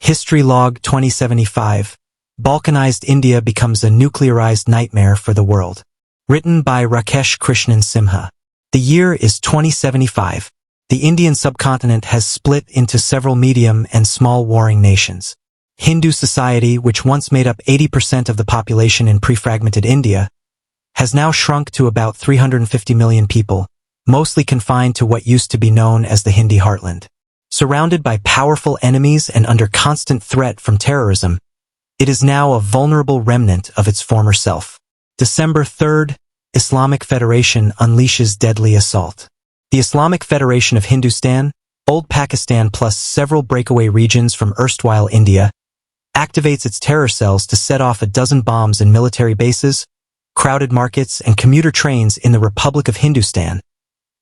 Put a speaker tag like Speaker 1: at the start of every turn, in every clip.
Speaker 1: History Log 2075. Balkanized India becomes a nuclearized nightmare for the world. Written by Rakesh Krishnan Simha. The year is 2075. The Indian subcontinent has split into several medium and small warring nations. Hindu society, which once made up 80% of the population in pre-fragmented India, has now shrunk to about 350 million people, mostly confined to what used to be known as the Hindi heartland. Surrounded by powerful enemies and under constant threat from terrorism, it is now a vulnerable remnant of its former self. December 3rd, Islamic Federation unleashes deadly assault. The Islamic Federation of Hindustan, old Pakistan plus several breakaway regions from erstwhile India, activates its terror cells to set off a dozen bombs in military bases, crowded markets, and commuter trains in the Republic of Hindustan,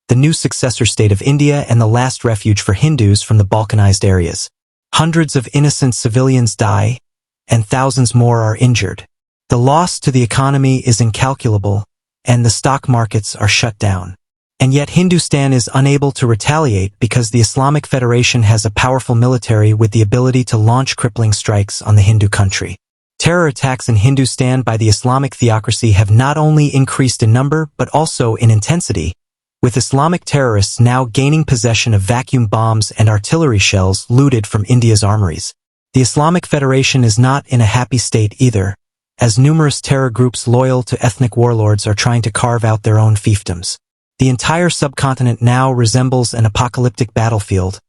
Speaker 1: the new successor state of India and the last refuge for Hindus from the Balkanized areas. Hundreds of innocent civilians die, and thousands more are injured. The loss to the economy is incalculable, and the stock markets are shut down. And yet Hindustan is unable to retaliate because the Islamic Federation has a powerful military with the ability to launch crippling strikes on the Hindu country. Terror attacks in Hindustan by the Islamic theocracy have not only increased in number but also in intensity, with Islamic terrorists now gaining possession of vacuum bombs and artillery shells looted from India's armories. The Islamic Federation is not in a happy state either, as numerous terror groups loyal to ethnic warlords are trying to carve out their own fiefdoms. The entire subcontinent now resembles an apocalyptic battlefield,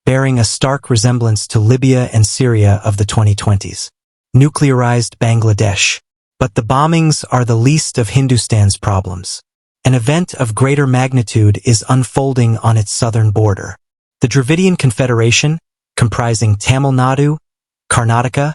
Speaker 1: bearing a stark resemblance to Libya and Syria of the 2020s. Nuclearized Bangladesh. But the bombings are the least of Hindustan's problems. An event of greater magnitude is unfolding on its southern border. The Dravidian Confederation, comprising Tamil Nadu, Karnataka,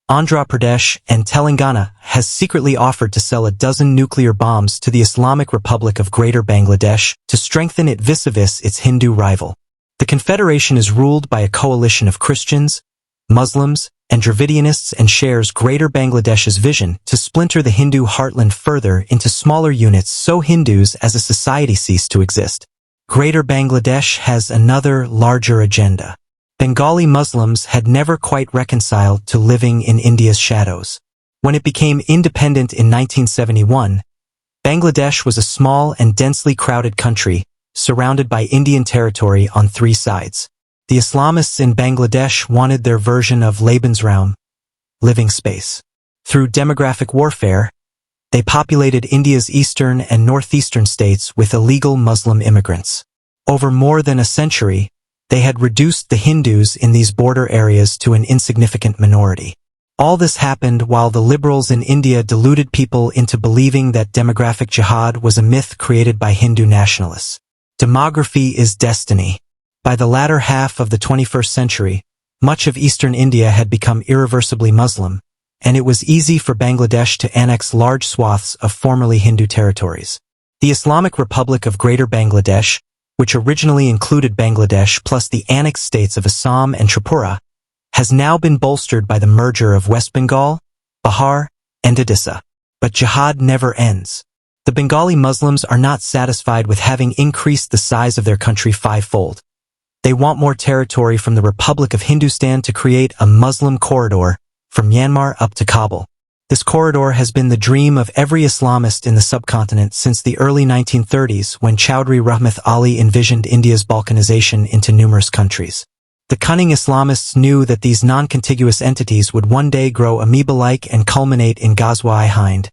Speaker 1: Andhra Pradesh, and Telangana, has secretly offered to sell a dozen nuclear bombs to the Islamic Republic of Greater Bangladesh to strengthen it vis-a-vis its Hindu rival. The confederation is ruled by a coalition of Christians, Muslims, and Dravidianists and shares Greater Bangladesh's vision to splinter the Hindu heartland further into smaller units so Hindus as a society cease to exist. Greater Bangladesh has another, larger agenda. Bengali Muslims had never quite reconciled to living in India's shadows. When it became independent in 1971, Bangladesh was a small and densely crowded country, surrounded by Indian territory on three sides. The Islamists in Bangladesh wanted their version of Lebensraum, living space. Through demographic warfare, they populated India's eastern and northeastern states with illegal Muslim immigrants. Over more than a century, they had reduced the Hindus in these border areas to an insignificant minority. All this happened while the liberals in India deluded people into believing that demographic jihad was a myth created by Hindu nationalists. Demography is destiny. By the latter half of the 21st century, much of eastern India had become irreversibly Muslim, and it was easy for Bangladesh to annex large swaths of formerly Hindu territories. The Islamic Republic of Greater Bangladesh, which originally included Bangladesh plus the annexed states of Assam and Tripura, has now been bolstered by the merger of West Bengal, Bihar, and Odisha. But jihad never ends. The Bengali Muslims are not satisfied with having increased the size of their country fivefold. They want more territory from the Republic of Hindustan to create a Muslim corridor from Myanmar up to Kabul. This corridor has been the dream of every Islamist in the subcontinent since the early 1930s when Chaudhry Rahmat Ali envisioned India's balkanization into numerous countries. The cunning Islamists knew that these non-contiguous entities would one day grow amoeba-like and culminate in Ghazwa-i-Hind,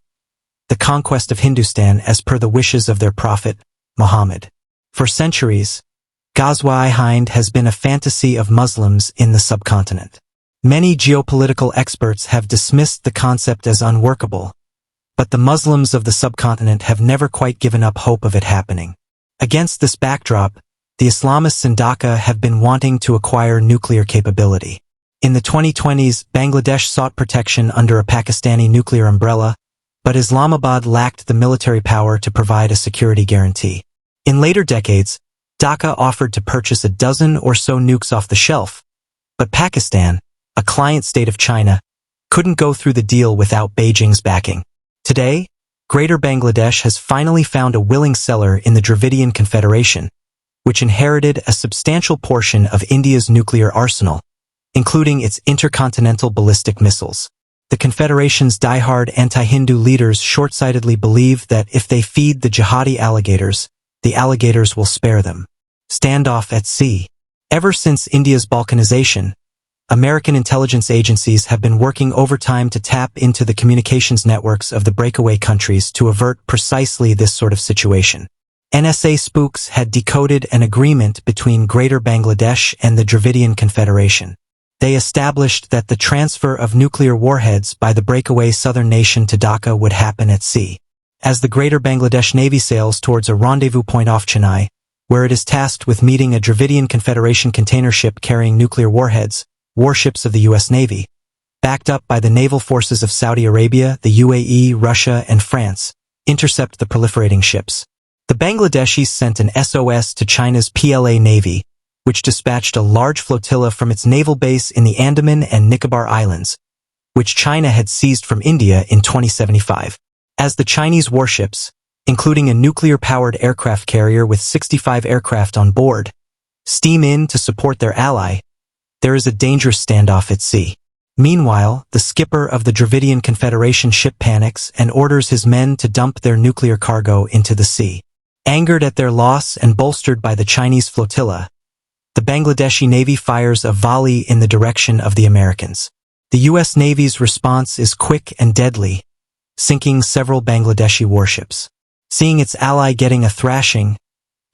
Speaker 1: the conquest of Hindustan as per the wishes of their prophet, Muhammad. For centuries, Ghazwa-i-Hind has been a fantasy of Muslims in the subcontinent. Many geopolitical experts have dismissed the concept as unworkable, but the Muslims of the subcontinent have never quite given up hope of it happening. Against this backdrop, the Islamists in Dhaka have been wanting to acquire nuclear capability. In the 2020s, Bangladesh sought protection under a Pakistani nuclear umbrella, but Islamabad lacked the military power to provide a security guarantee. In later decades, Dhaka offered to purchase a dozen or so nukes off the shelf, but Pakistan, a client state of China, couldn't go through the deal without Beijing's backing. Today, Greater Bangladesh has finally found a willing seller in the Dravidian Confederation, which inherited a substantial portion of India's nuclear arsenal, including its intercontinental ballistic missiles. The Confederation's diehard anti-Hindu leaders short-sightedly believe that if they feed the jihadi alligators, the alligators will spare them. Standoff at sea. Ever since India's Balkanization, American intelligence agencies have been working overtime to tap into the communications networks of the breakaway countries to avert precisely this sort of situation. NSA spooks had decoded an agreement between Greater Bangladesh and the Dravidian Confederation. They established that the transfer of nuclear warheads by the breakaway southern nation to Dhaka would happen at sea. As the Greater Bangladesh Navy sails towards a rendezvous point off Chennai, where it is tasked with meeting a Dravidian Confederation container ship carrying nuclear warheads, warships of the U.S. Navy, backed up by the naval forces of Saudi Arabia, the UAE, Russia, and France, intercept the proliferating ships. The Bangladeshis sent an SOS to China's PLA Navy, which dispatched a large flotilla from its naval base in the Andaman and Nicobar Islands, which China had seized from India in 2075. As the Chinese warships, including a nuclear-powered aircraft carrier with 65 aircraft on board, steam in to support their ally, there is a dangerous standoff at sea. Meanwhile, the skipper of the Dravidian Confederation ship panics and orders his men to dump their nuclear cargo into the sea. Angered at their loss and bolstered by the Chinese flotilla, the Bangladeshi Navy fires a volley in the direction of the Americans. The U.S. Navy's response is quick and deadly, sinking several Bangladeshi warships. Seeing its ally getting a thrashing,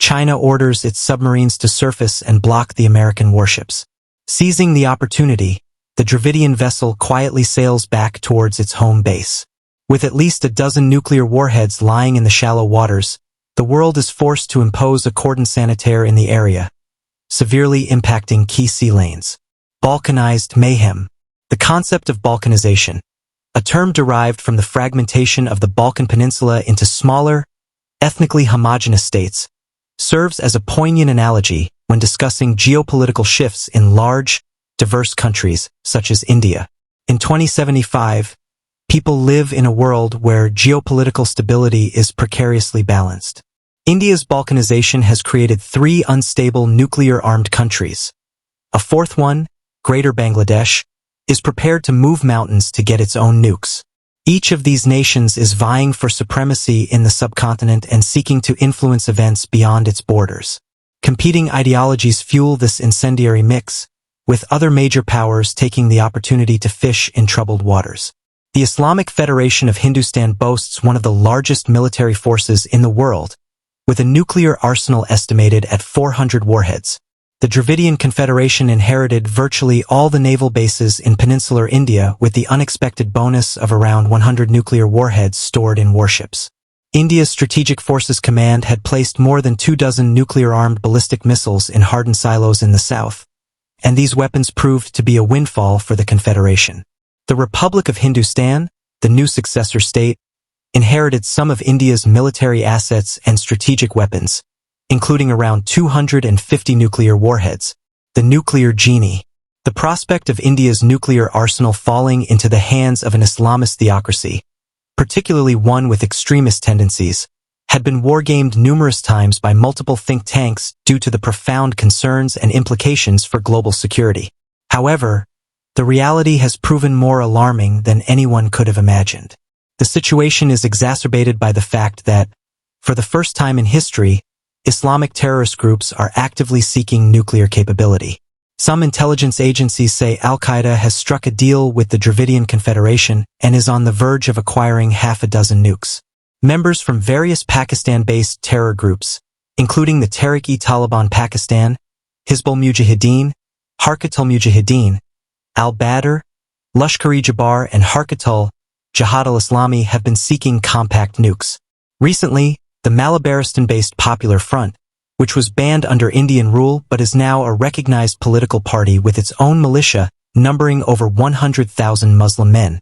Speaker 1: China orders its submarines to surface and block the American warships. Seizing the opportunity, the Dravidian vessel quietly sails back towards its home base. With at least a dozen nuclear warheads lying in the shallow waters, the world is forced to impose a cordon sanitaire in the area, severely impacting key sea lanes. Balkanized mayhem. The concept of Balkanization, a term derived from the fragmentation of the Balkan Peninsula into smaller, ethnically homogeneous states, serves as a poignant analogy when discussing geopolitical shifts in large, diverse countries such as India. In 2075, people live in a world where geopolitical stability is precariously balanced. India's Balkanization has created 3 unstable nuclear-armed countries. A fourth one, Greater Bangladesh, is prepared to move mountains to get its own nukes. Each of these nations is vying for supremacy in the subcontinent and seeking to influence events beyond its borders. Competing ideologies fuel this incendiary mix, with other major powers taking the opportunity to fish in troubled waters. The Islamic Federation of Hindustan boasts one of the largest military forces in the world, with a nuclear arsenal estimated at 400 warheads. The Dravidian Confederation inherited virtually all the naval bases in peninsular India with the unexpected bonus of around 100 nuclear warheads stored in warships. India's Strategic Forces Command had placed more than 24 nuclear-armed ballistic missiles in hardened silos in the south, and these weapons proved to be a windfall for the Confederation. The Republic of Hindustan, the new successor state, inherited some of India's military assets and strategic weapons, including around 250 nuclear warheads. The nuclear genie. The prospect of India's nuclear arsenal falling into the hands of an Islamist theocracy, particularly one with extremist tendencies, had been wargamed numerous times by multiple think tanks due to the profound concerns and implications for global security. However, the reality has proven more alarming than anyone could have imagined. The situation is exacerbated by the fact that, for the first time in history, Islamic terrorist groups are actively seeking nuclear capability. Some intelligence agencies say Al-Qaeda has struck a deal with the Dravidian Confederation and is on the verge of acquiring half a dozen nukes. Members from various Pakistan-based terror groups, including the Tehrik-e-Taliban Pakistan, Hizbul Mujahideen, Harkat al-Mujahideen, Al-Badr, Lashkar-e-Jabbar, and Harkat al-Jihad al-Islami have been seeking compact nukes. Recently, the Malabaristan-based Popular Front, which was banned under Indian rule but is now a recognized political party with its own militia numbering over 100,000 Muslim men,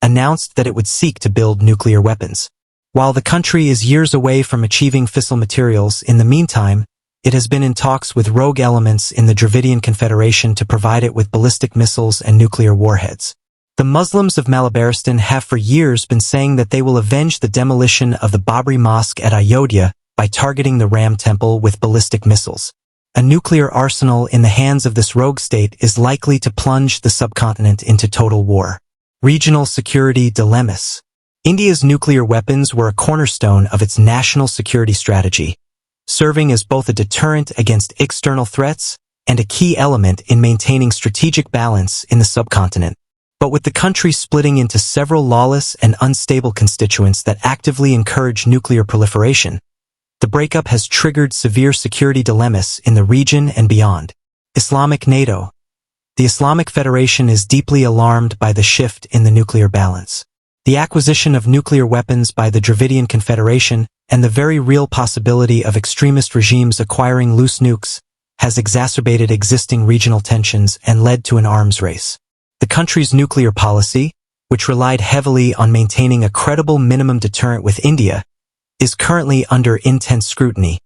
Speaker 1: announced that it would seek to build nuclear weapons. While the country is years away from achieving fissile materials, in the meantime, it has been in talks with rogue elements in the Dravidian Confederation to provide it with ballistic missiles and nuclear warheads. The Muslims of Malabaristan have for years been saying that they will avenge the demolition of the Babri Mosque at Ayodhya by targeting the Ram Temple with ballistic missiles. A nuclear arsenal in the hands of this rogue state is likely to plunge the subcontinent into total war. Regional security dilemmas. India's nuclear weapons were a cornerstone of its national security strategy, serving as both a deterrent against external threats and a key element in maintaining strategic balance in the subcontinent. But with the country splitting into several lawless and unstable constituents that actively encourage nuclear proliferation, the breakup has triggered severe security dilemmas in the region and beyond. Islamic NATO. The Islamic Federation is deeply alarmed by the shift in the nuclear balance. The acquisition of nuclear weapons by the Dravidian Confederation and the very real possibility of extremist regimes acquiring loose nukes has exacerbated existing regional tensions and led to an arms race. The country's nuclear policy, which relied heavily on maintaining a credible minimum deterrent with India, is currently under intense scrutiny,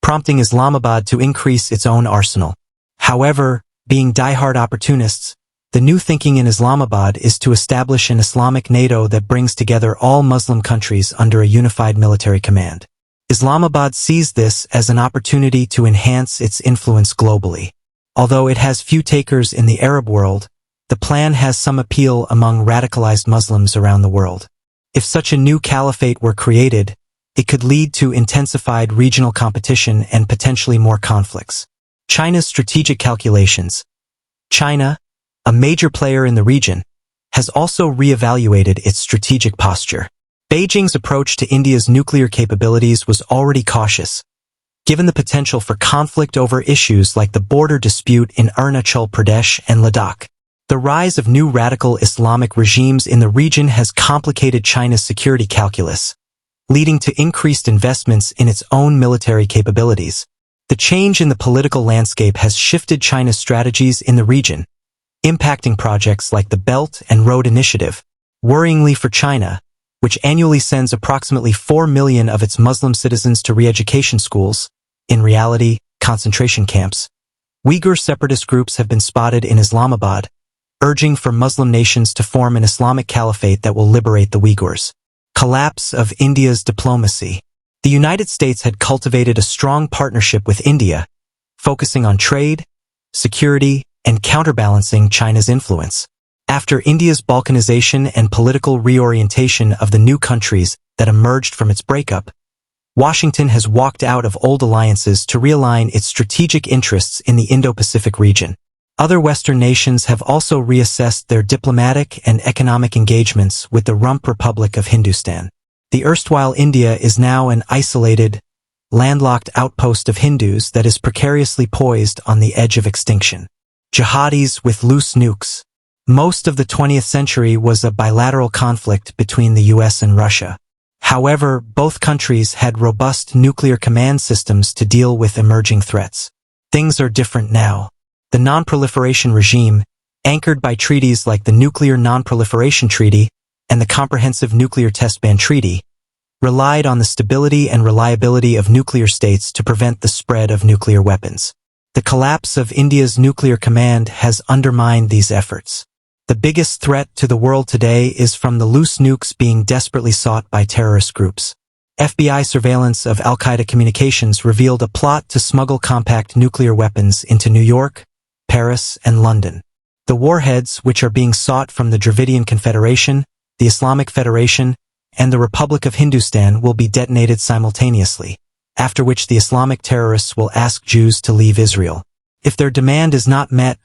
Speaker 1: prompting Islamabad to increase its own arsenal. However, being diehard opportunists, the new thinking in Islamabad is to establish an Islamic NATO that brings together all Muslim countries under a unified military command. Islamabad sees this as an opportunity to enhance its influence globally. Although it has few takers in the Arab world, the plan has some appeal among radicalized Muslims around the world. If such a new caliphate were created, it could lead to intensified regional competition and potentially more conflicts. China's strategic calculations. China, a major player in the region, has also reevaluated its strategic posture. Beijing's approach to India's nuclear capabilities was already cautious, given the potential for conflict over issues like the border dispute in Arunachal Pradesh and Ladakh. The rise of new radical Islamic regimes in the region has complicated China's security calculus, leading to increased investments in its own military capabilities. The change in the political landscape has shifted China's strategies in the region, impacting projects like the Belt and Road Initiative. Worryingly for China, which annually sends approximately 4 million of its Muslim citizens to re-education schools, in reality, concentration camps, Uyghur separatist groups have been spotted in Islamabad, urging for Muslim nations to form an Islamic caliphate that will liberate the Uyghurs. Collapse of India's diplomacy. The United States had cultivated a strong partnership with India, focusing on trade, security, and counterbalancing China's influence. After India's balkanization and political reorientation of the new countries that emerged from its breakup, Washington has walked out of old alliances to realign its strategic interests in the Indo-Pacific region. Other Western nations have also reassessed their diplomatic and economic engagements with the Rump Republic of Hindustan. The erstwhile India is now an isolated, landlocked outpost of Hindus that is precariously poised on the edge of extinction. Jihadis with loose nukes. Most of the 20th century was a bilateral conflict between the US and Russia. However, both countries had robust nuclear command systems to deal with emerging threats. Things are different now. The non-proliferation regime, anchored by treaties like the Nuclear Non-Proliferation Treaty and the Comprehensive Nuclear Test Ban Treaty, relied on the stability and reliability of nuclear states to prevent the spread of nuclear weapons. The collapse of India's nuclear command has undermined these efforts. The biggest threat to the world today is from the loose nukes being desperately sought by terrorist groups. FBI surveillance of al-Qaeda communications revealed a plot to smuggle compact nuclear weapons into New York, Paris, and London. The warheads, which are being sought from the Dravidian Confederation, the Islamic Federation, and the Republic of Hindustan, will be detonated simultaneously, after which the Islamic terrorists will ask Jews to leave Israel. If their demand is not met,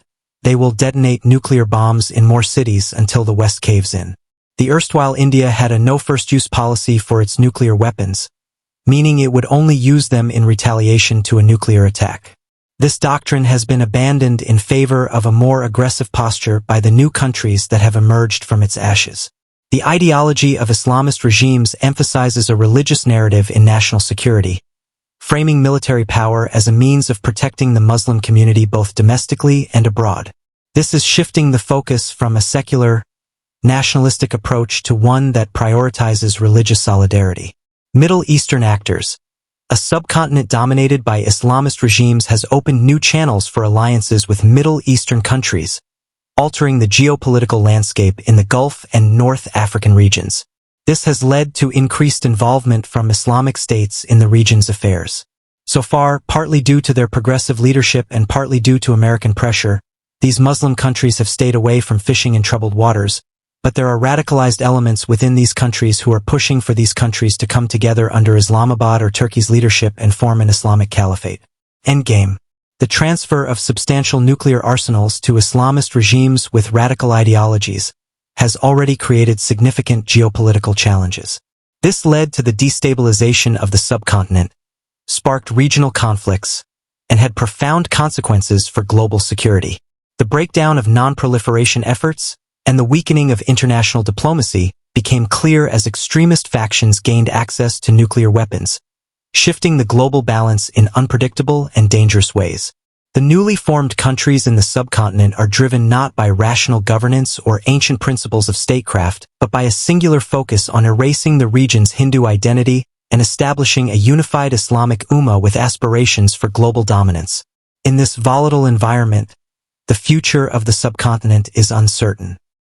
Speaker 1: they will detonate nuclear bombs in more cities until the West caves in. The erstwhile India had a no first-use policy for its nuclear weapons, meaning it would only use them in retaliation to a nuclear attack. This doctrine has been abandoned in favor of a more aggressive posture by the new countries that have emerged from its ashes. The ideology of Islamist regimes emphasizes a religious narrative in national security, framing military power as a means of protecting the Muslim community both domestically and abroad. This is shifting the focus from a secular, nationalistic approach to one that prioritizes religious solidarity. Middle Eastern actors. A subcontinent dominated by Islamist regimes has opened new channels for alliances with Middle Eastern countries, altering the geopolitical landscape in the Gulf and North African regions. This has led to increased involvement from Islamic states in the region's affairs. So far, partly due to their progressive leadership and partly due to American pressure, these Muslim countries have stayed away from fishing in troubled waters, but there are radicalized elements within these countries who are pushing for these countries to come together under Islamabad or Turkey's leadership and form an Islamic caliphate. Endgame. The transfer of substantial nuclear arsenals to Islamist regimes with radical ideologies has already created significant geopolitical challenges. This led to the destabilization of the subcontinent, sparked regional conflicts, and had profound consequences for global security. The breakdown of non-proliferation efforts and the weakening of international diplomacy became clear as extremist factions gained access to nuclear weapons, shifting the global balance in unpredictable and dangerous ways. The newly formed countries in the subcontinent are driven not by rational governance or ancient principles of statecraft, but by a singular focus on erasing the region's Hindu identity and establishing a unified Islamic ummah with aspirations for global dominance. In this volatile environment, the future of the subcontinent is uncertain.